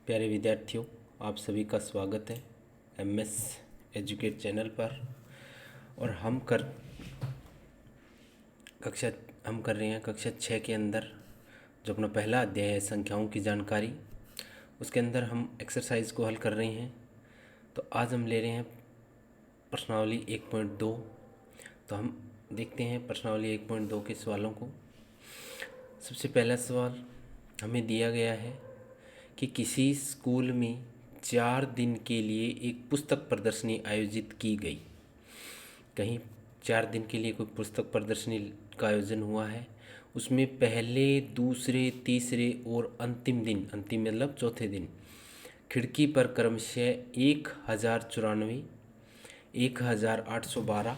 प्यारे विद्यार्थियों, आप सभी का स्वागत है एमएस एजुकेट चैनल पर। और हम कर रहे हैं कक्षा 6 के अंदर जो अपना पहला अध्याय है संख्याओं की जानकारी। उसके अंदर हम एक्सरसाइज को हल कर रहे हैं। तो आज हम ले रहे हैं प्रश्नावली 1.2। तो हम देखते हैं प्रश्नावली 1.2 के सवालों को। सबसे पहला सवाल हमें दिया गया है कि किसी स्कूल में 4 दिन के लिए एक पुस्तक प्रदर्शनी आयोजित की गई। कहीं 4 दिन के लिए कोई पुस्तक प्रदर्शनी का आयोजन हुआ है। उसमें पहले, दूसरे, तीसरे और अंतिम दिन, अंतिम मतलब चौथे दिन, खिड़की पर क्रमशः 1094, 1812,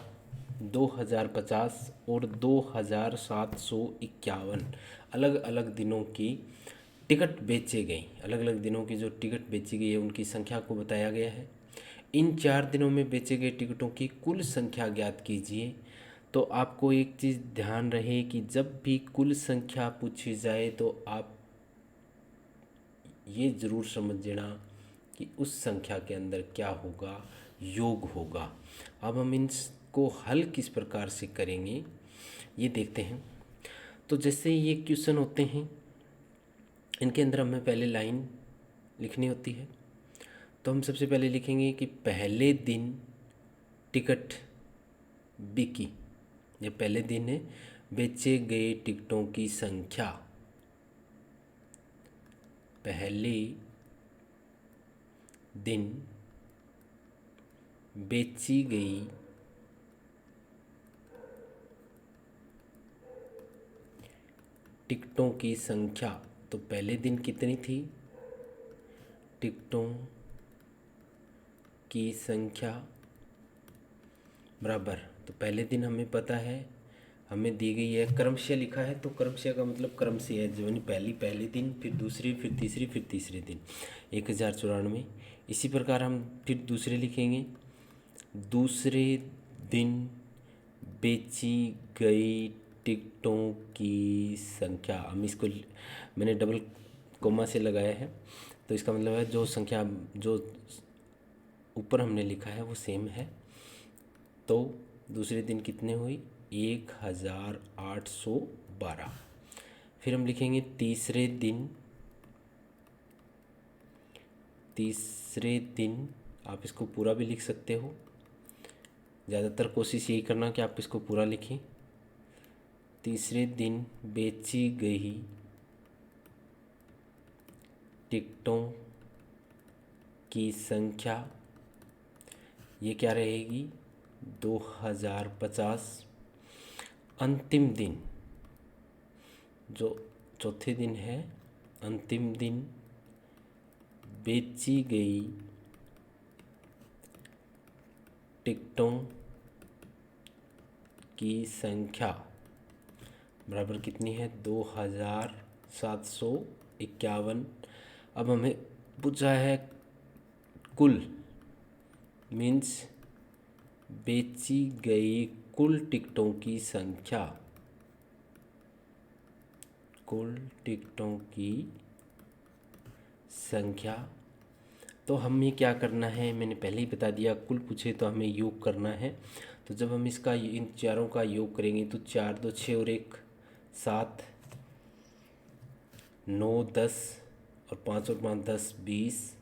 2050 और 2751 अलग अलग दिनों की टिकट बेचे गए। अलग अलग दिनों की जो टिकट बेची गई है उनकी संख्या को बताया गया है। इन 4 दिनों में बेचे गए टिकटों की कुल संख्या ज्ञात कीजिए। तो आपको एक चीज़ ध्यान रहे कि जब भी कुल संख्या पूछी जाए तो आप ये ज़रूर समझ लेना कि उस संख्या के अंदर क्या होगा, योग होगा। अब हम इनको हल किस प्रकार से करेंगे ये देखते हैं। तो जैसे ये क्वेश्चन होते हैं, इनके अंदर हमें पहले लाइन लिखनी होती है। तो हम सबसे पहले लिखेंगे कि पहले दिन टिकट बिकी। ये पहले दिन है, बेचे गए टिकटों की संख्या। पहले दिन बेची गई टिकटों की संख्या। तो पहले दिन कितनी थी? टिकटों की संख्या बराबर, तो पहले दिन हमें पता है, हमें दी गई है, क्रमशः लिखा है। तो क्रमशः का मतलब क्रम से है, जो पहले दिन, फिर दूसरी, फिर तीसरी, फिर तीसरे दिन 1094। इसी प्रकार हम फिर दूसरे लिखेंगे। दूसरे दिन बेची गई टिकटों की संख्या। हम इसको मैंने डबल कोमा से लगाया है, तो इसका मतलब है जो संख्या जो ऊपर हमने लिखा है वो सेम है। तो दूसरे दिन कितने हुई? 1812। फिर हम लिखेंगे तीसरे दिन आप इसको पूरा भी लिख सकते हो। ज़्यादातर कोशिश यही करना कि आप इसको पूरा लिखें। तीसरे दिन बेची गई टिकटों की संख्या, ये क्या रहेगी? 2050। अंतिम दिन, जो चौथे दिन है, अंतिम दिन बेची गई टिकटों की संख्या बराबर कितनी है? 2751। अब हमें पूछा है कुल, मीन्स बेची गई कुल टिकटों की संख्या। कुल टिकटों की संख्या, तो हमें क्या करना है, मैंने पहले ही बता दिया, कुल पूछे तो हमें योग करना है। तो जब हम इसका इन चारों का योग करेंगे तो 4 2 6 और 1 7, 9 10 और 5 और 5 10 20,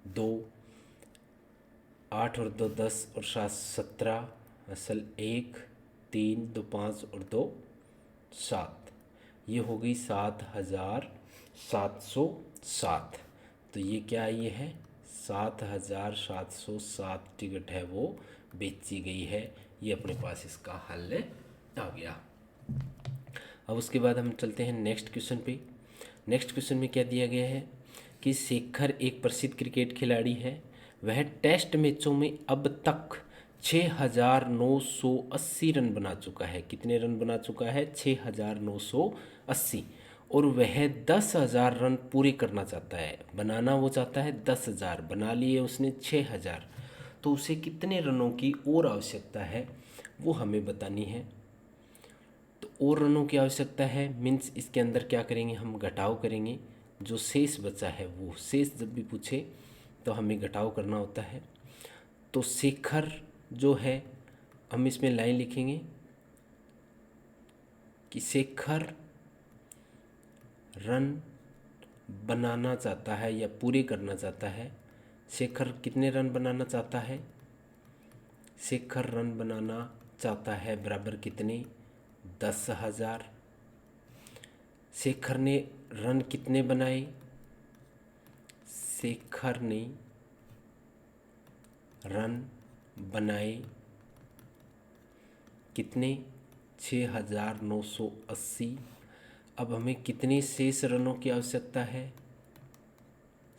2 8 और 2 10 और 7 17, असल 1 3 2 5 और 2 7, ये हो गई 7707। तो ये क्या ये है? 7707 टिकट है वो बेची गई है। ये अपने पास इसका हल आ गया। अब उसके बाद हम चलते हैं नेक्स्ट क्वेश्चन पे। नेक्स्ट क्वेश्चन में क्या दिया गया है कि शेखर एक प्रसिद्ध क्रिकेट खिलाड़ी है। वह टेस्ट मैचों में अब तक 6980 रन बना चुका है। कितने रन बना चुका है? 6980। और वह 10,000 रन पूरे करना चाहता है। बनाना वो चाहता है 10,000, बना लिए उसने 6,000। तो उसे कितने रनों की और आवश्यकता है वो हमें बतानी है। तो और रनों की आवश्यकता है, मीन्स इसके अंदर क्या करेंगे हम? घटाव करेंगे। जो शेष बचा है वो शेष जब भी पूछे तो हमें घटाव करना होता है। तो शेखर जो है, हम इसमें लाइन लिखेंगे कि शेखर रन बनाना चाहता है या पूरे करना चाहता है। शेखर कितने रन बनाना चाहता है? शेखर रन बनाना चाहता है बराबर कितने? 10,000। शेखर ने रन कितने बनाए? शेखर ने रन बनाए कितने? 6,980। अब हमें कितने शेष रनों की आवश्यकता है?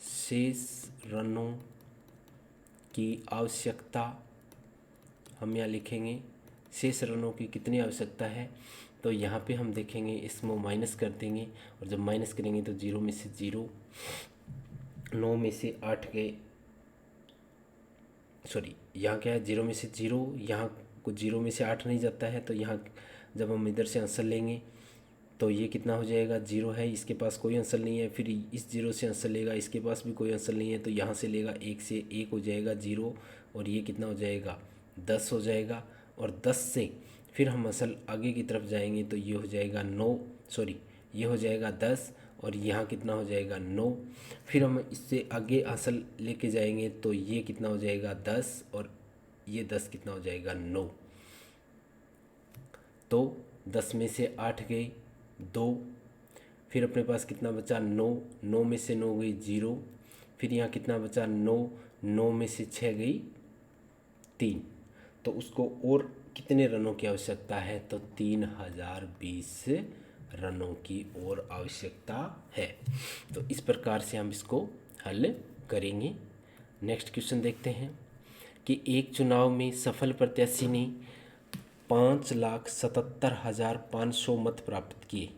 शेष रनों की आवश्यकता हम यहाँ लिखेंगे शेष रनों की कितनी आवश्यकता है। तो यहाँ पे हम देखेंगे, इसमें माइनस कर देंगे और जब माइनस करेंगे तो 0 में से 0, 9 में से 8 गए, सॉरी यहाँ क्या है 0 में से 0, यहाँ कुछ 0 में से 8 नहीं जाता है। तो यहाँ जब हम इधर से आंसर लेंगे तो ये कितना हो जाएगा? 0 है, इसके पास कोई आंसर नहीं है। फिर इस 0 से आंसर लेगा, इसके पास भी कोई आंसर नहीं है, तो यहाँ से लेगा 1 से 1 हो जाएगा 0, और ये कितना हो जाएगा? 10 हो जाएगा। और 10 से फिर हम असल आगे की तरफ जाएंगे तो ये हो जाएगा 9, सॉरी ये हो जाएगा 10, और यहाँ कितना हो जाएगा? 9। फिर हम इससे आगे असल लेके जाएंगे तो ये कितना हो जाएगा? 10, और ये 10 कितना हो जाएगा? 9। तो 10 में से 8 गए 2, फिर अपने पास कितना बचा? 9, 9 में से 9 गई 0, फिर यहाँ कितना बचा? 9, 9 में से 6 गई 3। तो उसको और कितने रनों की आवश्यकता है? तो 3020 रनों की और आवश्यकता है। तो इस प्रकार से हम इसको हल करेंगे। नेक्स्ट क्वेश्चन देखते हैं कि एक चुनाव में सफल प्रत्याशी ने 5,77,500 मत प्राप्त किए।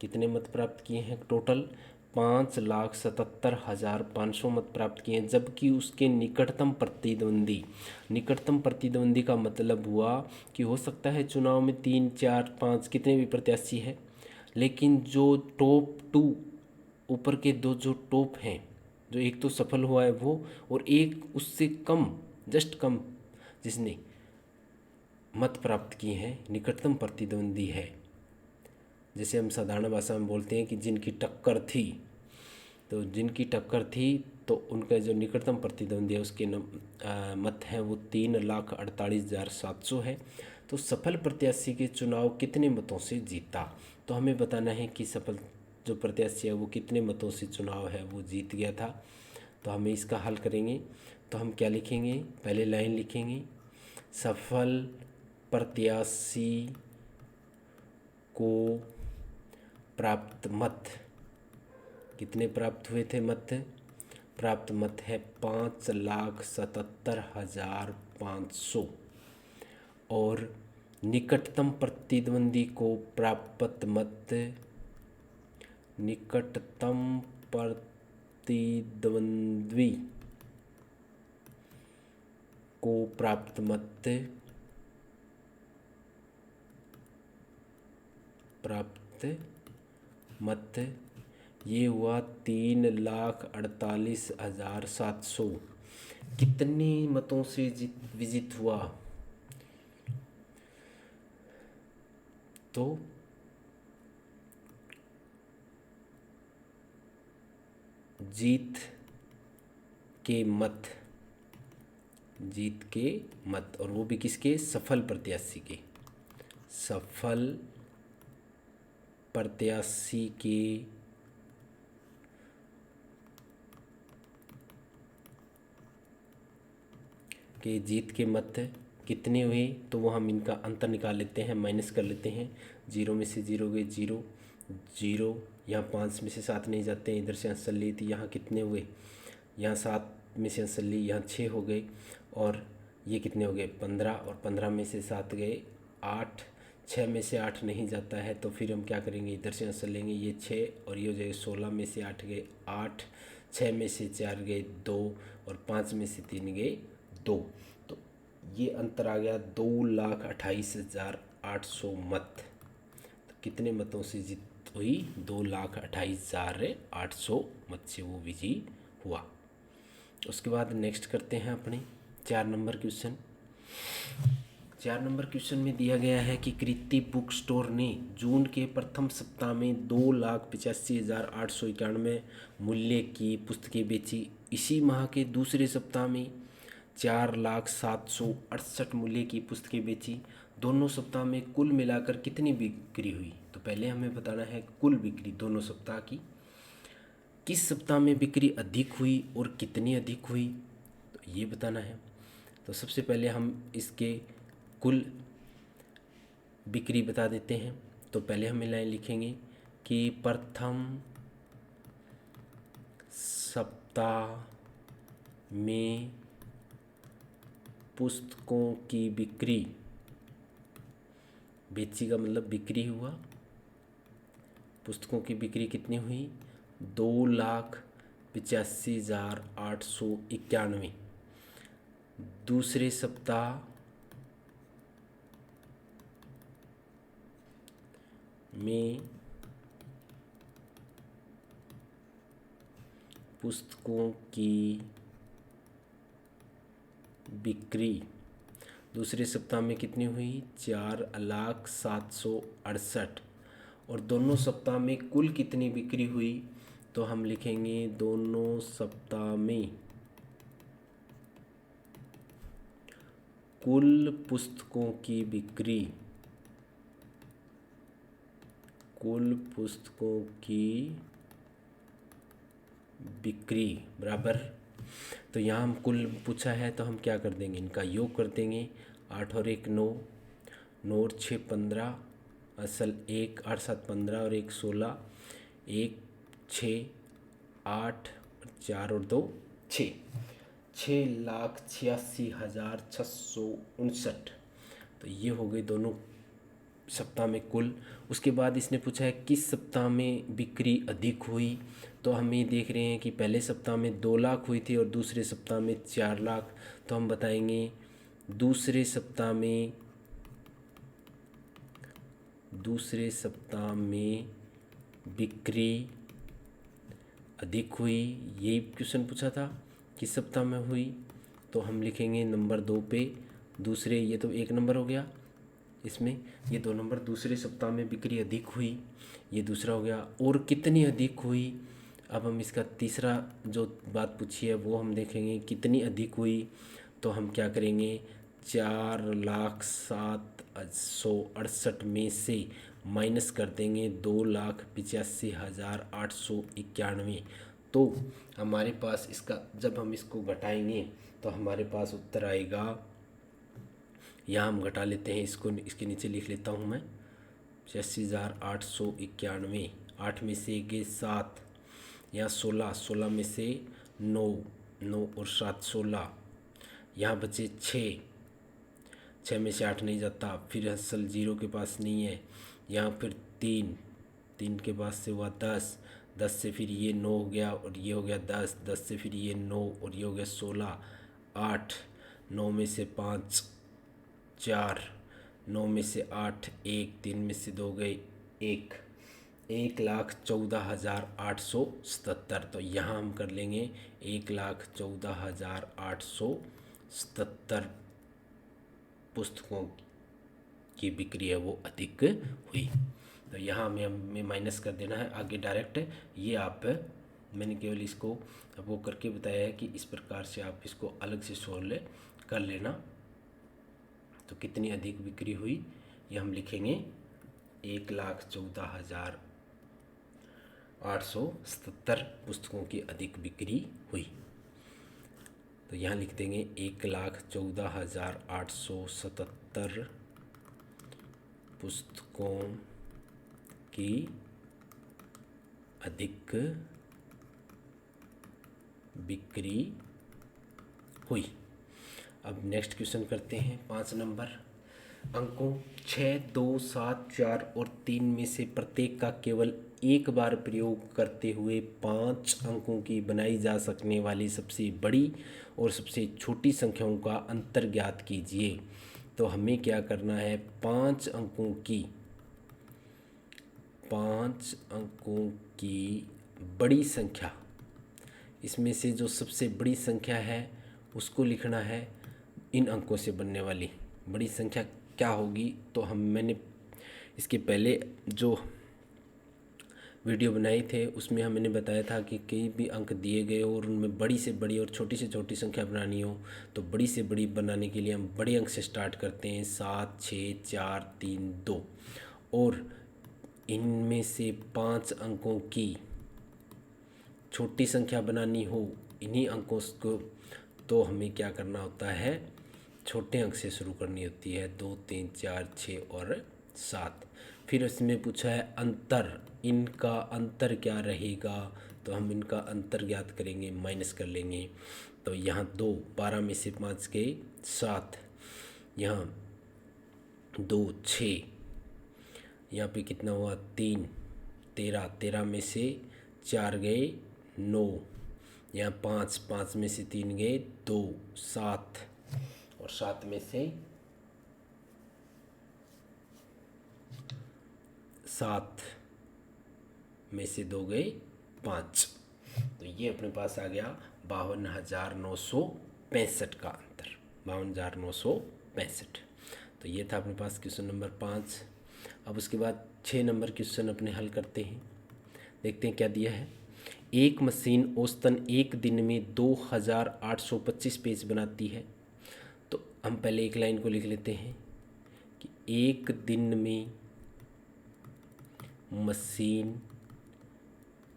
कितने मत प्राप्त किए हैं? टोटल 5,77,500 मत प्राप्त किए हैं, जबकि उसके निकटतम प्रतिद्वंदी का मतलब हुआ कि हो सकता है चुनाव में 3, 4, 5 कितने भी प्रत्याशी हैं, लेकिन जो टॉप 2 ऊपर के दो जो टॉप हैं, जो एक तो सफल हुआ है वो, और एक उससे कम, जस्ट कम, जिसने मत प्राप्त किए हैं, निकटतम प्रतिद्वंदी है। जैसे हम साधारण भाषा में बोलते हैं कि जिनकी टक्कर थी, तो जिनकी टक्कर थी तो उनका जो निकटतम प्रतिद्वंदी है उसके मत हैं वो 3,48,700 है। तो सफल प्रत्याशी के चुनाव कितने मतों से जीता? तो हमें बताना है कि सफल जो प्रत्याशी है वो कितने मतों से चुनाव है वो जीत गया था। तो हमें इसका हल करेंगे तो हम क्या लिखेंगे? पहले लाइन लिखेंगे, सफल प्रत्याशी को प्राप्त मत कितने प्राप्त हुए थे? मत प्राप्त मत है 5,77,500, और निकटतम प्रतिद्वंदी को प्राप्त मत, निकटतम प्रतिद्वंदी को प्राप्त मत ये हुआ 3,48,700। कितने मतों से विजित हुआ? तो जीत के मत, और वो भी किसके? सफल प्रत्याशी के। सफल प्रत्याशी के जीत के मत कितने हुए? तो वो हम इनका अंतर निकाल लेते हैं, माइनस कर लेते हैं। 0 में से 0 गए 0, 0, यहाँ 5 में से 7 नहीं जाते हैं, इधर से आंसर ली थी, यहाँ कितने हुए? यहाँ 7 में से आंसर ली, यहाँ 6 हो गए, और ये कितने हो गए? 15, और 15 में से 7 गए 8, 6 में से 8 नहीं जाता है, तो फिर हम क्या करेंगे? इधर से आंसर लेंगे, ये 6 और ये हो जाएगा 16 में से 8 गए 8, 6 में से 4 गए 2, और 5 में से 3 गए 2। तो ये अंतर आ गया 2,28,800 मत। तो कितने मतों से जीत वही 2,28,800 मत से वो विजयी हुआ। उसके बाद नेक्स्ट करते हैं अपने 4 नंबर क्वेश्चन। 4 नंबर क्वेश्चन में दिया गया है कि कृति बुक स्टोर ने जून के प्रथम सप्ताह में 2,85,891 मूल्य की पुस्तकें बेची। इसी माह के दूसरे सप्ताह में 4,07,68 मूल्य की पुस्तकें बेची। दोनों सप्ताह में कुल मिलाकर कितनी बिक्री हुई? तो पहले हमें बताना है कुल बिक्री दोनों सप्ताह की। किस सप्ताह में बिक्री अधिक हुई और कितनी अधिक हुई, तो ये बताना है। तो सबसे पहले हम इसके कुल बिक्री बता देते हैं। तो पहले हम लाइन लिखेंगे कि प्रथम सप्ताह में पुस्तकों की बिक्री, बेची का मतलब बिक्री हुआ, पुस्तकों की बिक्री कितनी हुई? 2,85,891। दूसरे सप्ताह में पुस्तकों की बिक्री दूसरे सप्ताह में कितनी हुई? 4,07,68। और दोनों सप्ताह में कुल कितनी बिक्री हुई? तो हम लिखेंगे दोनों सप्ताह में कुल पुस्तकों की बिक्री, कुल पुस्तकों की बिक्री बराबर। तो यहाँ हम कुल पूछा है तो हम क्या कर देंगे, इनका योग कर देंगे। 8 और 1 9, 9 और 6 15, असल 1 8 7 15 और 1 16, 1 6 8 4 और 2 6, 6,86,659। तो ये हो गए दोनों सप्ताह में कुल। उसके बाद इसने पूछा है किस सप्ताह में बिक्री अधिक हुई। तो हम ये देख रहे हैं कि पहले सप्ताह में 2 लाख हुई थी और दूसरे सप्ताह में 4 लाख। तो हम बताएंगे दूसरे सप्ताह में बिक्री अधिक हुई। यही क्वेश्चन पूछा था किस सप्ताह में हुई। तो हम लिखेंगे नंबर 2 पे दूसरे, ये तो 1 नंबर हो गया इसमें, ये 2 नंबर दूसरे सप्ताह में बिक्री अधिक हुई, ये दूसरा हो गया। और कितनी अधिक हुई, अब हम इसका तीसरा जो बात पूछी है वो हम देखेंगे कितनी अधिक हुई। तो हम क्या करेंगे, 4,07,868 में से माइनस कर देंगे 2,85,891। तो हमारे पास इसका जब हम इसको घटाएंगे तो हमारे पास उत्तर आएगा, यहाँ हम घटा लेते हैं इसको, इसके नीचे लिख लेता हूँ मैं 85,891। 8 में से गए 7, यहाँ 16, 16 में से 9, 9 और 7 16, यहाँ बचे 6, 6 में से 8 नहीं जाता, फिर असल 0 के पास नहीं है, यहाँ फिर 3, 3 के पास से हुआ 10, 10 से फिर ये 9 हो गया और ये हो गया 10, 10 से फिर ये 9 और ये हो गया 16, 8, 9 में से 5 4, 9 में से 8 1, 3 में से 2 गए 1, 1,14,877। तो यहाँ हम कर लेंगे 1,14,877 पुस्तकों की बिक्री है वो अधिक हुई। तो यहाँ हमें माइनस कर देना है, आगे डायरेक्ट ये आप, मैंने केवल इसको वो करके बताया है कि इस प्रकार से आप इसको अलग से सोल्व कर लेना। तो कितनी अधिक बिक्री हुई ये हम लिखेंगे 1,14,877 पुस्तकों की अधिक बिक्री हुई। तो यहाँ लिख देंगे 1,14,877 पुस्तकों की अधिक बिक्री हुई। अब नेक्स्ट क्वेश्चन करते हैं 5 नंबर। अंकों 6, 2, 7, 4 और 3 में से प्रत्येक का केवल एक बार प्रयोग करते हुए 5 अंकों की बनाई जा सकने वाली सबसे बड़ी और सबसे छोटी संख्याओं का अंतर ज्ञात कीजिए। तो हमें क्या करना है, 5 अंकों की 5 अंकों की बड़ी संख्या, इसमें से जो सबसे बड़ी संख्या है उसको लिखना है। इन अंकों से बनने वाली बड़ी संख्या क्या होगी, तो मैंने इसके पहले जो वीडियो बनाए थे उसमें मैंने बताया था कि कई भी अंक दिए गए हो और उनमें बड़ी से बड़ी और छोटी से छोटी संख्या बनानी हो, तो बड़ी से बड़ी बनाने के लिए हम बड़े अंक से स्टार्ट करते हैं, 7, 6, 4, 3, 2। और इनमें से 5 अंकों की छोटी संख्या बनानी हो इन्हीं अंकों को, तो हमें क्या करना होता है, छोटे अंक से शुरू करनी होती है। 2, 3, 4, 6 और 7। फिर इसमें पूछा है अंतर, इनका अंतर क्या रहेगा, तो हम इनका अंतर ज्ञात करेंगे, माइनस कर लेंगे। तो यहाँ 2, 12 में से 5 गए 7, यहाँ 2, 6, यहाँ पे कितना हुआ 3, 13, 13 में से 4 गए 9, यहाँ 5, 5 में से 3 गए 2, 7, और 7 में से 7 में से 2 गए 5। तो ये अपने पास आ गया 52,965 का अंतर, 52,965। तो ये था अपने पास क्वेश्चन नंबर 5। अब उसके बाद 6 नंबर क्वेश्चन अपने हल करते हैं। देखते हैं क्या दिया है। एक मशीन औसतन एक दिन में 2,825 पेज बनाती है। तो हम पहले एक लाइन को लिख लेते हैं कि एक दिन में मशीन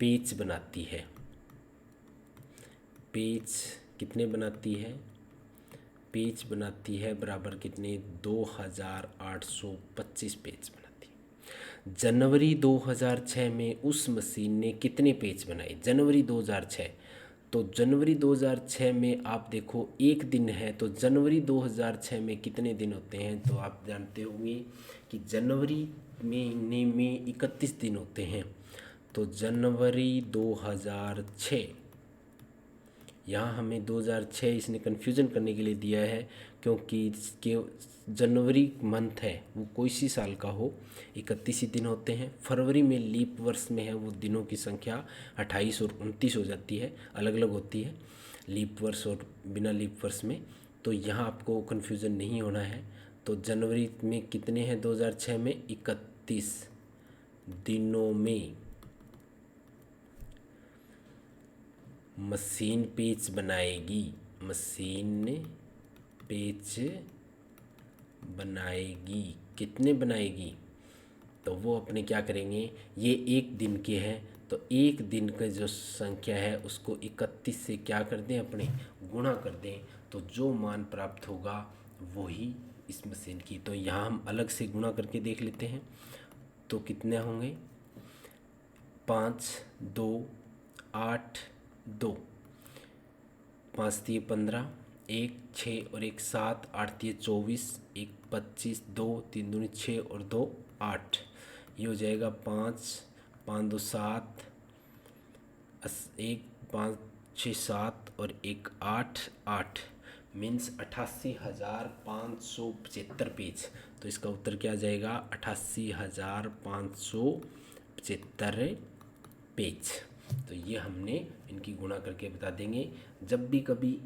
पेज बनाती है। पेज कितने बनाती है, पेज बनाती है बराबर कितने, 2,825 पेज बनाती है। जनवरी 2006 में उस मशीन ने कितने पेज बनाए, जनवरी 2006। तो जनवरी 2006 में आप देखो एक दिन है, तो जनवरी 2006 में कितने दिन होते हैं, तो आप जानते होंगे कि जनवरी महीने में 31 दिन होते हैं। तो जनवरी 2006, यहाँ हमें 2006 इसने कन्फ्यूज़न करने के लिए दिया है, क्योंकि इसके जनवरी मंथ है वो कोई सी साल का हो, 31 ही दिन होते हैं। फरवरी में लीप वर्ष में है वो दिनों की संख्या 28 और 29 हो जाती है, अलग अलग होती है लीप वर्ष और बिना लीप वर्ष में। तो यहाँ आपको कन्फ्यूज़न नहीं होना है। तो जनवरी में कितने हैं 2006 में, 31 दिनों में मशीन पेज बनाएगी, मशीन पेज बनाएगी। कितने बनाएगी, तो वो अपने क्या करेंगे, ये एक दिन के हैं, तो एक दिन का जो संख्या है उसको 31 से क्या कर दें, अपने गुणा कर दें, तो जो मान प्राप्त होगा वही इस मशीन की। तो यहाँ हम अलग से गुणा करके देख लेते हैं, तो कितने होंगे, 5, 2, 8, 2, 5 दिए 15, 1, 6 और 1, 7, 8 दिए 24, 1, 25, 2, 3 दूनी 6 और 2, 8। ये हो जाएगा 5, 5, 2, 7, 1, 5, 6, 7 और 1, 8, 8 मीन्स 88,575 पेज। तो इसका उत्तर क्या आ जाएगा, 88,575 पेज। तो ये हमने इनकी गुणा करके बता देंगे। जब भी कभी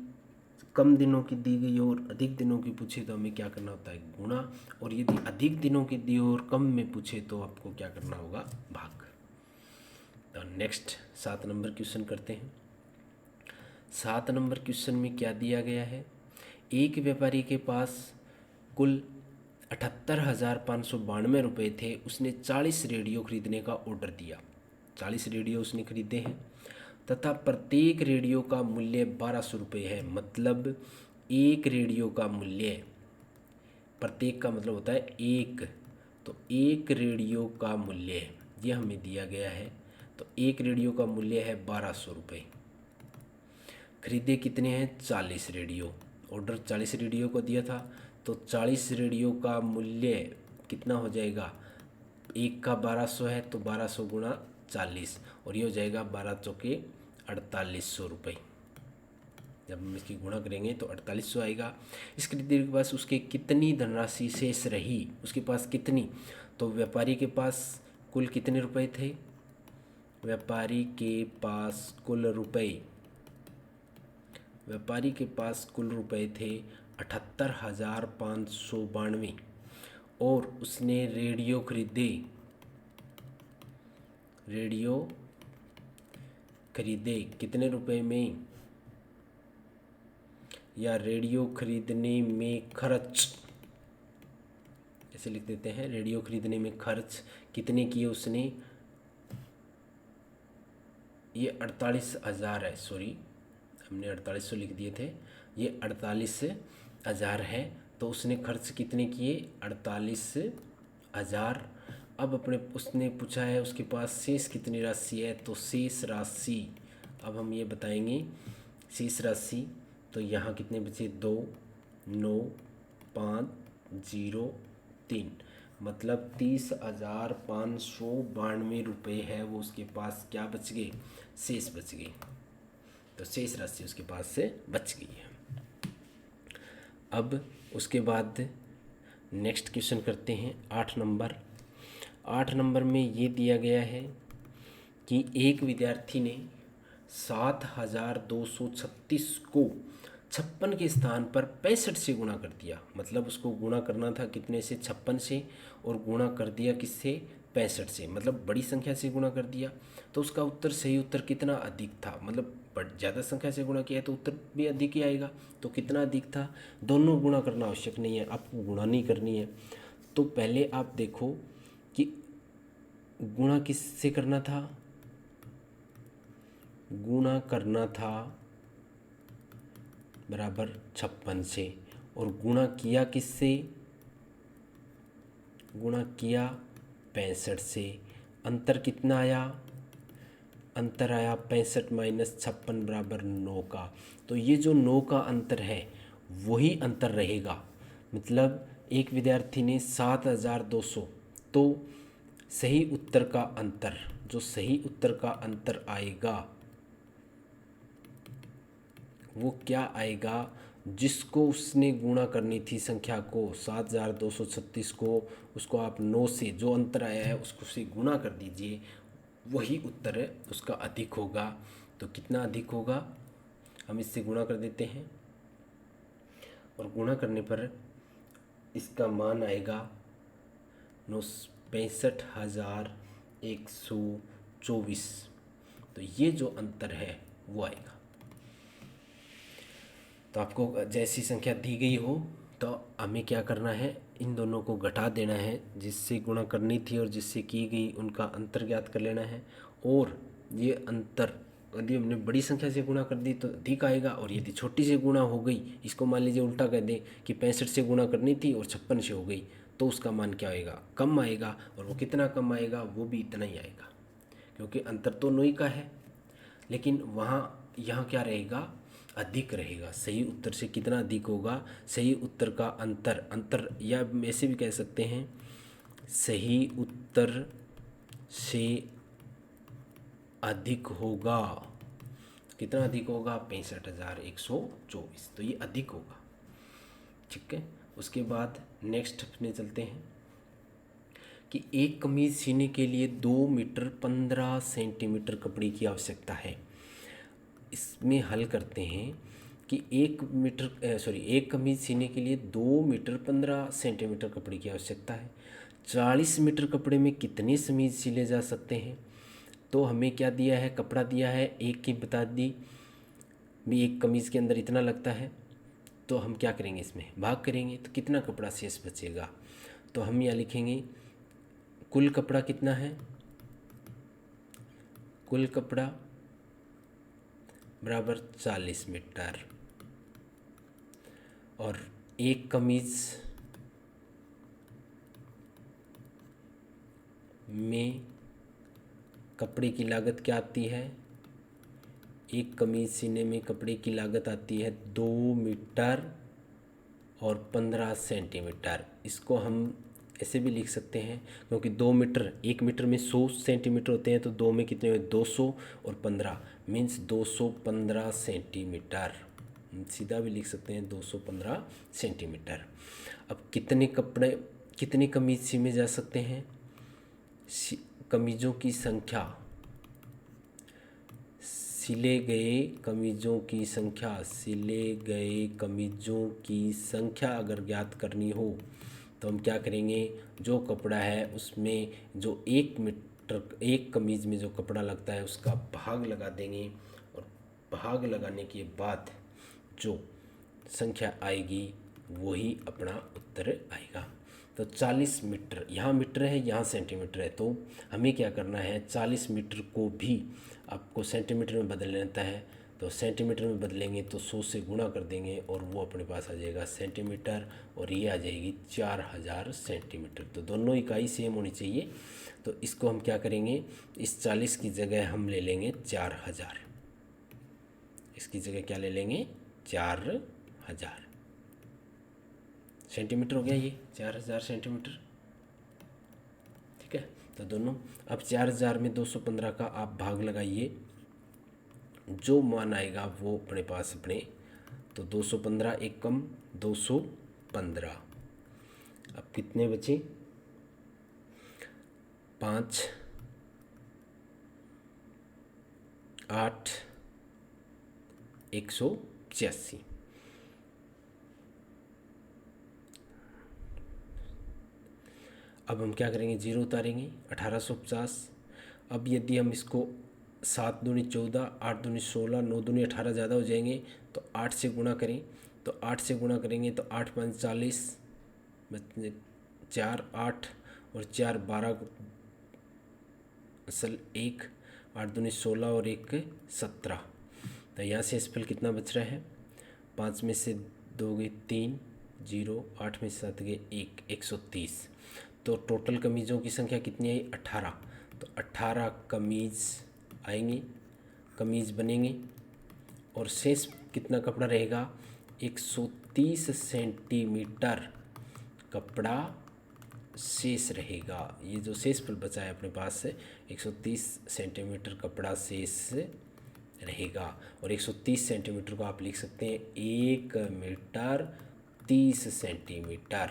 कम दिनों की दी गई और अधिक दिनों की पूछे तो हमें क्या करना होता है, गुणा, और यदि अधिक दिनों की दी और कम में पूछे तो आपको क्या करना होगा, भाग। तो नेक्स्ट 7 नंबर क्वेश्चन करते हैं। 7 नंबर क्वेश्चन में क्या दिया गया है, एक व्यापारी के पास कुल 78,592 रुपये थे। उसने 40 रेडियो खरीदने का ऑर्डर दिया। 40 रेडियो उसने खरीदे हैं तथा प्रत्येक रेडियो का मूल्य 1200 रुपये है। मतलब एक रेडियो का मूल्य, प्रत्येक का मतलब होता है एक, तो एक रेडियो का मूल्य ये हमें दिया गया है। तो एक रेडियो का मूल्य है 1200 रुपये। खरीदे कितने हैं, 40 रेडियो। ऑर्डर 40 रेडियो को दिया था, तो 40 रेडियो का मूल्य कितना हो जाएगा, एक का 1200 है तो 1200 गुणा 40, और ये हो जाएगा 12 चौके 4800 रुपये। जब हम इसकी गुणा करेंगे तो 4800 आएगा। इस खरीददार के पास उसके कितनी धनराशि शेष रही, उसके पास कितनी, तो व्यापारी के पास कुल कितने रुपए थे? व्यापारी के पास कुल रुपए, व्यापारी के पास कुल रुपए थे 78,592 और उसने रेडियो खरीदे, रेडियो खरीदे कितने रुपए में? या रेडियो खरीदने में खर्च, ऐसे लिख देते हैं, रेडियो खरीदने में खर्च कितने किए उसने? ये 48,000 है, सॉरी हमने 4800 लिख दिए थे, ये 48,000 है। तो उसने खर्च कितने किए? 48,000। अब अपने उसने पूछा है उसके पास शेष कितनी राशि है, तो शेष राशि अब हम ये बताएंगे। शेष राशि तो यहाँ कितने बचे? 2,9,503, मतलब 30,592 रुपये है वो उसके पास क्या बच गए? शेष बच गई। तो शेष राशि उसके पास से बच गई है। अब उसके बाद नेक्स्ट क्वेश्चन करते हैं 8 नंबर। 8 नंबर में ये दिया गया है कि एक विद्यार्थी ने 7,236 को 56 के स्थान पर 65 से गुणा कर दिया। मतलब उसको गुणा करना था कितने से? 56 से, और गुणा कर दिया किससे? 65 से, मतलब बड़ी संख्या से गुणा कर दिया। तो उसका उत्तर, सही उत्तर कितना अधिक था? मतलब ज़्यादा संख्या से गुणा किया है तो उत्तर भी अधिक ही आएगा। तो कितना अधिक था? दोनों गुणा करना आवश्यक नहीं है, आपको गुणा नहीं करनी है। तो पहले आप देखो कि गुणा किससे करना था? गुणा करना था बराबर 56 से, और गुणा किया किससे? गुणा किया 65 से। अंतर कितना आया? अंतर आया 65 माइनस 56 बराबर 9 का। तो ये जो 9 का अंतर है वही अंतर रहेगा। मतलब एक विद्यार्थी ने 7,200, तो सही उत्तर का अंतर, जो सही उत्तर का अंतर आएगा वो क्या आएगा? जिसको उसने गुणा करनी थी संख्या को 7,236 को, उसको आप 9 से, जो अंतर आया है उसको से गुणा कर दीजिए, वही उत्तर है उसका अधिक होगा। तो कितना अधिक होगा? हम इससे गुणा कर देते हैं और गुणा करने पर इसका मान आएगा 65,124। तो ये जो अंतर है वो आएगा। तो आपको जैसी संख्या दी गई हो तो हमें क्या करना है? इन दोनों को घटा देना है, जिससे गुणा करनी थी और जिससे की गई उनका अंतर ज्ञात कर लेना है। और ये अंतर यदि हमने बड़ी संख्या से गुणा कर दी तो अधिक आएगा, और यदि छोटी से गुणा हो गई, इसको मान लीजिए उल्टा कर दें कि 65 से गुणा करनी थी और 56 से हो गई, तो उसका मान क्या आएगा? कम आएगा। और वो कितना कम आएगा? वो भी इतना ही आएगा, क्योंकि अंतर तो 9 का है, लेकिन यहाँ क्या रहेगा? अधिक रहेगा। सही उत्तर से कितना अधिक होगा? सही उत्तर का अंतर, या ऐसे भी कह सकते हैं सही उत्तर से अधिक होगा। कितना अधिक होगा? 65,124। तो ये अधिक होगा, ठीक है। उसके बाद नेक्स्ट अपने चलते हैं कि एक कमीज सीने के लिए 2 मीटर 15 सेंटीमीटर कपड़े की आवश्यकता है। इसमें हल करते हैं कि एक कमीज सीने के लिए 2 मीटर 15 सेंटीमीटर कपड़े की आवश्यकता है। 40 मीटर कपड़े में कितने समीज सिले जा सकते हैं? तो हमें क्या दिया है? कपड़ा दिया है, एक की बता दी भी, एक कमीज़ के अंदर इतना लगता है। तो हम क्या करेंगे? इसमें भाग करेंगे, तो कितना कपड़ा शेष बचेगा? तो हम यहाँ लिखेंगे कुल कपड़ा कितना है? कुल कपड़ा बराबर 40 मीटर, और एक कमीज़ में कपड़े की लागत क्या आती है? एक कमीज़ सीने में कपड़े की लागत आती है 2 मीटर और 15 सेंटीमीटर। इसको हम ऐसे भी लिख सकते हैं, क्योंकि 2 मीटर, 1 मीटर में 100 सेंटीमीटर होते हैं, तो 2 में कितने हुए? 200, और 15 मीन्स 215 सेंटीमीटर। सीधा भी लिख सकते हैं 215 सेंटीमीटर। अब कितने कमीज़ सीने जा सकते हैं? कमीज़ों की संख्या, सिले गए कमीज़ों की संख्या, सिले गए कमीज़ों की संख्या अगर ज्ञात करनी हो तो हम क्या करेंगे, जो कपड़ा है उसमें जो 1 मीटर, एक कमीज़ में जो कपड़ा लगता है उसका भाग लगा देंगे और भाग लगाने के बाद जो संख्या आएगी वही अपना उत्तर आएगा। तो 40 मीटर, यहाँ मीटर है यहाँ सेंटीमीटर है, तो हमें क्या करना है, 40 मीटर को भी आपको सेंटीमीटर में बदल लेता है। तो सेंटीमीटर में बदलेंगे तो 100 से गुणा कर देंगे और वो अपने पास आ जाएगा सेंटीमीटर, और ये आ जाएगी 4000 सेंटीमीटर। तो दोनों इकाई सेम होनी चाहिए। तो इसको हम क्या करेंगे, इस 40 की जगह हम ले लेंगे 4000, इसकी जगह क्या ले लेंगे, 4000 सेंटीमीटर हो गया, ये 4000 सेंटीमीटर। ठीक है, तो दोनों, अब 4000 में 215 का आप भाग लगाइए, जो मान आएगा वो अपने पास अपने, तो 215 एक कम 215, अब कितने बचे, 5 8 185। अब हम क्या करेंगे, जीरो उतारेंगे, 1850। अब यदि हम इसको 7 दूनी 14, 8 दूनी 16, 9 दूनी 18 ज़्यादा हो जाएंगे तो 8 से गुणा करें, तो 8 से गुणा करेंगे तो 8 5 40, 4 8 और 4 12 असल 1, 8 दूनी 16 और 1 17। तो यहाँ से इसफल कितना बच रहा है, 5 में से 2 गए 3, 0, 8 में से 7 गए 1, 130। तो टोटल कमीज़ों की संख्या कितनी आई, 18। तो 18 कमीज़ आएंगी, कमीज़ बनेंगे, और शेष कितना कपड़ा रहेगा, 130 सेंटीमीटर कपड़ा शेष रहेगा। ये जो शेष फल बचा है अपने पास से 130 सेंटीमीटर कपड़ा शेष रहेगा, और 130 सेंटीमीटर को आप लिख सकते हैं 1 मीटर 30 सेंटीमीटर,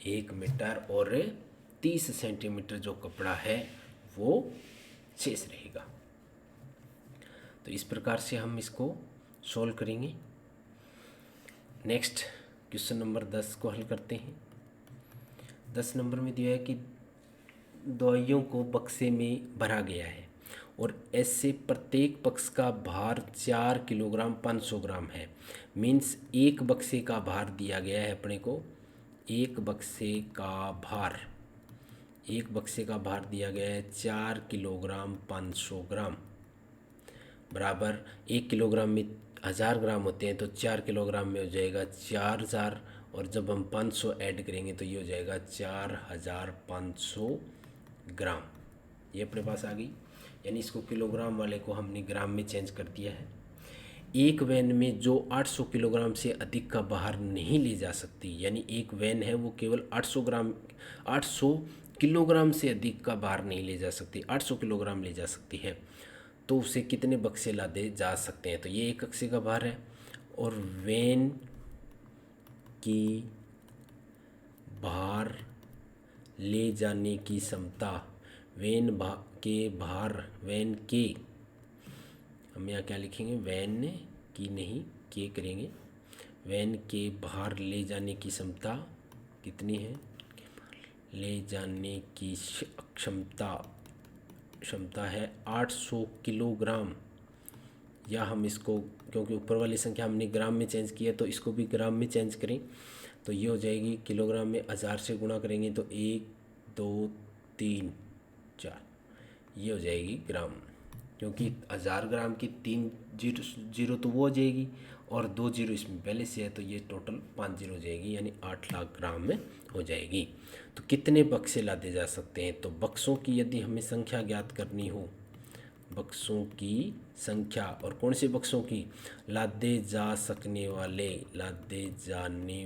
1 मीटर और 30 सेंटीमीटर जो कपड़ा है वो शेष रहेगा। तो इस प्रकार से हम इसको सॉल्व करेंगे। नेक्स्ट क्वेश्चन नंबर 10 को हल करते हैं। 10 नंबर में दिया है कि दवाइयों को बक्से में भरा गया है और ऐसे प्रत्येक बक्स का भार 4 किलोग्राम 500 ग्राम है। मीन्स एक बक्से का भार दिया गया है अपने को, एक बक्से का भार दिया गया है 4 किलोग्राम 500 ग्राम, बराबर 1 किलोग्राम में 1000 ग्राम होते हैं, तो 4 किलोग्राम में हो जाएगा 4000, और जब हम 500 ऐड करेंगे तो ये हो जाएगा 4500 ग्राम। ये अपने पास आ गई, यानी इसको किलोग्राम वाले को हमने ग्राम में चेंज कर दिया है। एक वैन में जो 800 किलोग्राम से अधिक का भार नहीं ले जा सकती, यानी एक वैन है वो केवल 800 किलोग्राम से अधिक का भार नहीं ले जा सकती, 800 किलोग्राम ले जा सकती है, तो उसे कितने बक्से लादे जा सकते हैं। तो ये एक बक्से का भार है, और वैन की भार ले जाने की क्षमता, वैन के हम यहाँ क्या लिखेंगे, वैन की नहीं के करेंगे, वैन के भार ले जाने की क्षमता कितनी है, ले जाने की क्षमता है 800 किलोग्राम, या हम इसको, क्योंकि ऊपर वाली संख्या हमने ग्राम में चेंज किया तो इसको भी ग्राम में चेंज करें, तो ये हो जाएगी, किलोग्राम में 1000 से गुणा करेंगे तो 1 2 3 4, ये हो जाएगी ग्राम, क्योंकि 1000 ग्राम की 3 जीरो तो वो हो जाएगी और 2 जीरो इसमें पहले से है, तो ये टोटल 5 जीरो हो जाएगी, यानी 8 लाख ग्राम में हो जाएगी। तो कितने बक्से लादे जा सकते हैं, तो बक्सों की यदि हमें संख्या ज्ञात करनी हो, बक्सों की संख्या, और कौन से बक्सों की, लादे जाने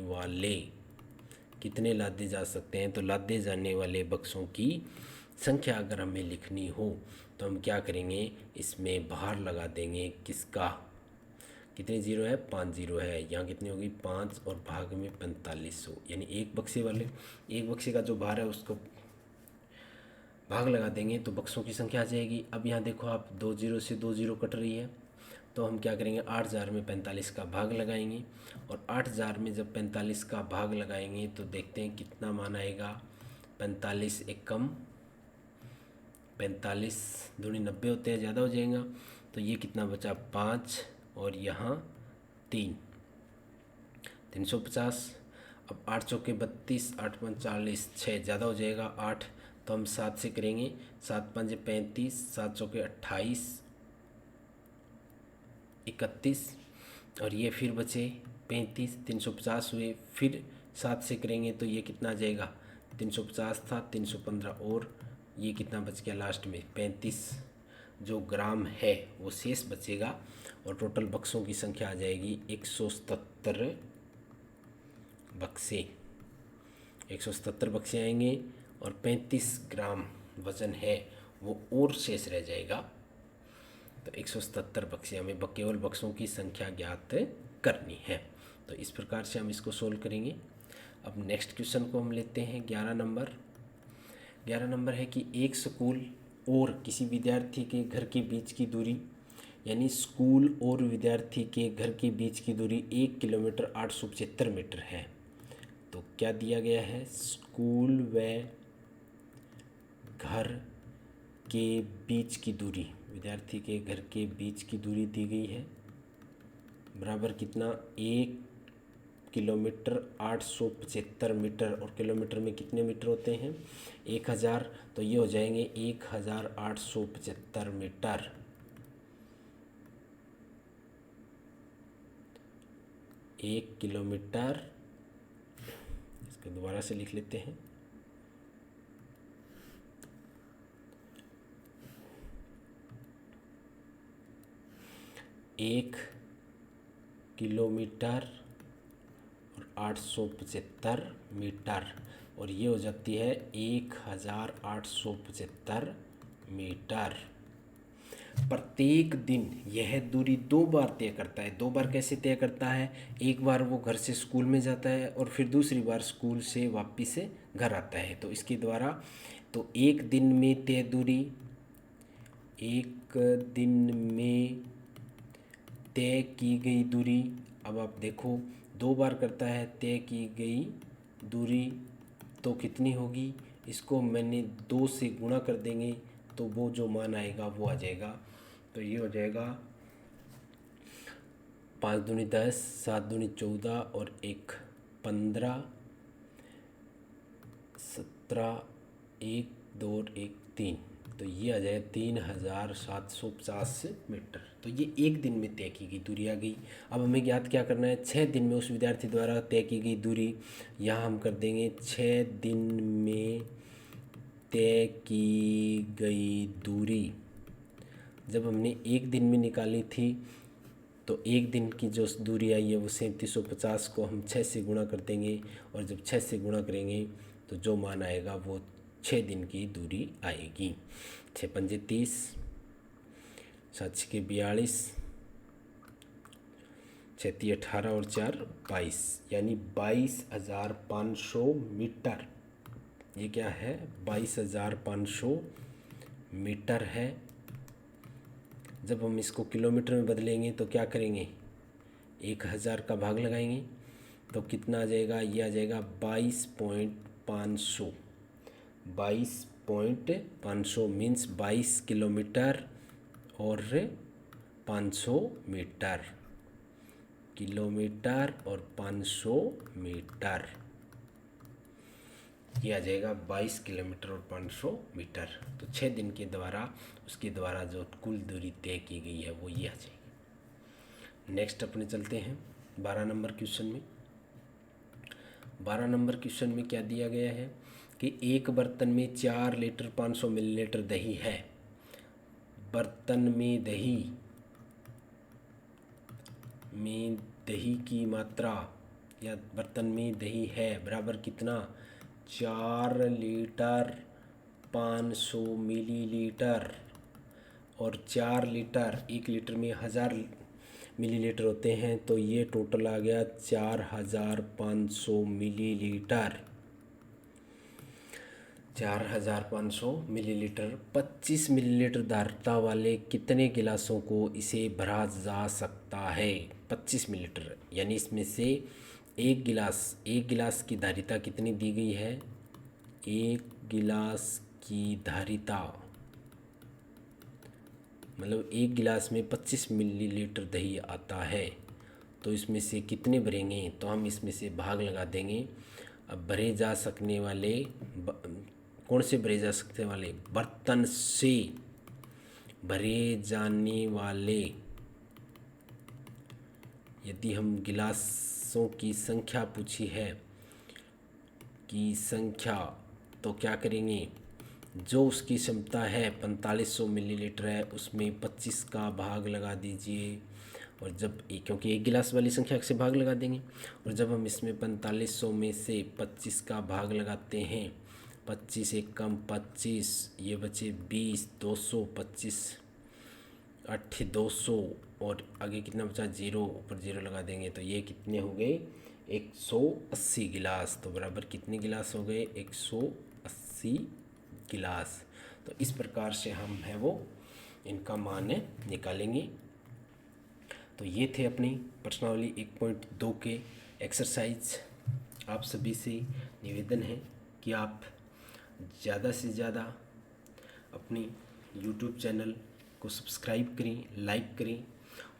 वाले कितने लादे जा सकते हैं, तो लादे जाने वाले बक्सों की संख्या अगर हमें लिखनी हो तो हम क्या करेंगे, इसमें भार लगा देंगे, किसका, कितने जीरो है, 5 जीरो है, यहाँ कितनी होगी 5 और भाग में 4500, यानी एक बक्से का जो भार है उसको भाग लगा देंगे तो बक्सों की संख्या आ जाएगी। अब यहाँ देखो आप 2 जीरो से 2 जीरो कट रही है, तो हम क्या करेंगे 8000 में 45 का भाग लगाएंगे, और 8000 में जब 45 का भाग लगाएंगे तो देखते हैं कितना मान आएगा। 45 एक कम, 45 दूनी 90 होते हैं, ज़्यादा हो जाएगा, तो ये कितना बचा 5 और यहाँ 3, 350। अब 8 चौके 32, 8 पंच 40, 6 ज़्यादा हो जाएगा 8, तो हम 7 से करेंगे, 7 पंच 35, 7 चौके 28, 31, और ये फिर बचे 35, 350 हुए, फिर 7 से करेंगे तो ये कितना आ जाएगा, 350 था, 315, और ये कितना बच गया लास्ट में 35 जो ग्राम है वो शेष बचेगा, और टोटल बक्सों की संख्या आ जाएगी 177 बक्से। 177 बक्से आएंगे, और 35 ग्राम वज़न है वो और शेष रह जाएगा। तो 177 बक्से हमें केवल बक्सों की संख्या ज्ञात करनी है। तो इस प्रकार से हम इसको सोल्व करेंगे। अब नेक्स्ट क्वेश्चन को हम लेते हैं 11 नंबर। 11 नंबर है कि एक स्कूल और किसी विद्यार्थी के घर के बीच की दूरी, यानी स्कूल और विद्यार्थी के घर के बीच की दूरी 1 किलोमीटर 875 मीटर है। तो क्या दिया गया है, स्कूल व घर के बीच की दूरी, विद्यार्थी के घर के बीच की दूरी दी गई है, बराबर कितना 1 किलोमीटर 875 मीटर, और किलोमीटर में कितने मीटर होते हैं 1000, तो ये हो जाएंगे 1875 मीटर। एक किलोमीटर, इसको दोबारा से लिख लेते हैं, 1 किलोमीटर और 875 मीटर, और ये हो जाती है 1875 मीटर। प्रत्येक दिन यह दूरी 2 बार तय करता है। 2 बार कैसे तय करता है, एक बार वो घर से स्कूल में जाता है और फिर दूसरी बार स्कूल से वापस से घर आता है, तो इसके द्वारा तो एक दिन में तय दूरी, एक दिन में तय की गई दूरी, अब आप देखो 2 बार करता है तय की गई दूरी, तो कितनी होगी, इसको मैंने 2 से गुणा कर देंगे तो वो जो मान आएगा वो आ जाएगा। तो ये हो जाएगा 5 दूनी 10, 7 दूनी 14 और 1 15, 17, 1 2 और 1 3, तो ये आ जाएगा 3750 मीटर। तो ये एक दिन में तय की गई दूरी आ गई। अब हमें ज्ञात क्या करना है, 6 दिन में उस विद्यार्थी द्वारा तय की गई दूरी, यहाँ हम कर देंगे 6 दिन में तय की गई दूरी। जब हमने एक दिन में निकाली थी तो एक दिन की जो दूरी आई है वो 3750 को हम 6 से गुणा कर देंगे, और जब 6 से गुणा करेंगे तो जो मान आएगा वो 6 दिन की दूरी आएगी। 6 पंजे 30, 7 छके 42, 6 तिये 18 और 4 22, यानी 22,500 मीटर। ये क्या है, 22,500 मीटर है। जब हम इसको किलोमीटर में बदलेंगे तो क्या करेंगे, 1000 का भाग लगाएंगे तो कितना आ जाएगा, ये आ जाएगा 22.500। 22.500 मीन्स 22 किलोमीटर और 500 मीटर, किलोमीटर और 500 मीटर, ये आ जाएगा 22 किलोमीटर और 500 मीटर। तो 6 दिन के द्वारा उसके द्वारा जो कुल दूरी तय की गई है वो ये आ जाएगी। नेक्स्ट अपने चलते हैं 12 नंबर क्वेश्चन में। 12 नंबर क्वेश्चन में क्या दिया गया है कि एक बर्तन में 4 लीटर 500 मिलीलीटर दही है। बर्तन में दही की मात्रा, या बर्तन में दही है बराबर कितना, 4 लीटर 500 मिलीलीटर, और 4 लीटर, 1 लीटर में 1000 मिलीलीटर होते हैं, तो ये टोटल आ गया 4500 मिलीलीटर। 4500 मिलीलीटर 25 मिलीलीटर धारिता वाले कितने गिलासों को इसे भरा जा सकता है? 25 मिलीलीटर, यानी इसमें से एक गिलास की धारिता कितनी दी गई है? एक गिलास की धारिता मतलब एक गिलास में 25 मिलीलीटर दही आता है, तो इसमें से कितने भरेंगे? तो हम इसमें से भाग लगा देंगे। अब भरे जा सकने वाले कौन से भरे जा सकने वाले? बर्तन से भरे जाने वाले। यदि हम गिलासों की संख्या पूछी है तो क्या करेंगे? जो उसकी क्षमता है 4500 मिलीलीटर है, उसमें 25 का भाग लगा दीजिए। और जब क्योंकि एक गिलास वाली संख्या से भाग लगा देंगे, और जब हम इसमें 4500 में से 25 का भाग लगाते हैं, 25 एक कम 25, ये बचे 20, 200, 25 8 200, और आगे कितना बचा? 0, ऊपर 0 लगा देंगे, तो ये कितने हो गए? 180 गिलास। तो बराबर कितने गिलास हो गए? 180 गिलास। तो इस प्रकार से हम है वो इनका मान निकालेंगे। तो ये थे अपनी प्रश्नावली 1.2 के एक्सरसाइज। आप सभी से निवेदन है कि आप ज़्यादा से ज़्यादा अपनी YouTube चैनल को सब्सक्राइब करें, लाइक करें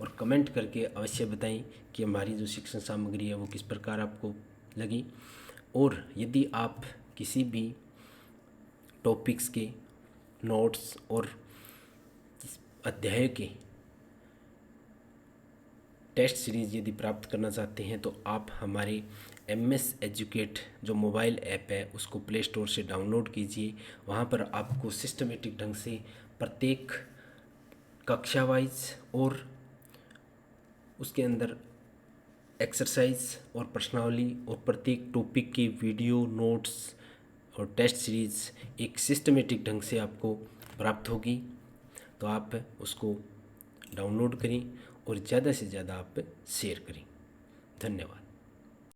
और कमेंट करके अवश्य बताएं कि हमारी जो शिक्षण सामग्री है वो किस प्रकार आपको लगी। और यदि आप किसी भी टॉपिक्स के नोट्स और अध्याय के टेस्ट सीरीज़ यदि प्राप्त करना चाहते हैं तो आप हमारे MS एजुकेट जो मोबाइल ऐप है उसको प्ले स्टोर से डाउनलोड कीजिए। वहाँ पर आपको सिस्टमेटिक ढंग से प्रत्येक कक्षा वाइज और उसके अंदर एक्सरसाइज और प्रश्नावली और प्रत्येक टॉपिक की वीडियो नोट्स और टेस्ट सीरीज़ एक सिस्टमेटिक ढंग से आपको प्राप्त होगी। तो आप उसको डाउनलोड करें और ज़्यादा से ज़्यादा आप शेयर करें। धन्यवाद।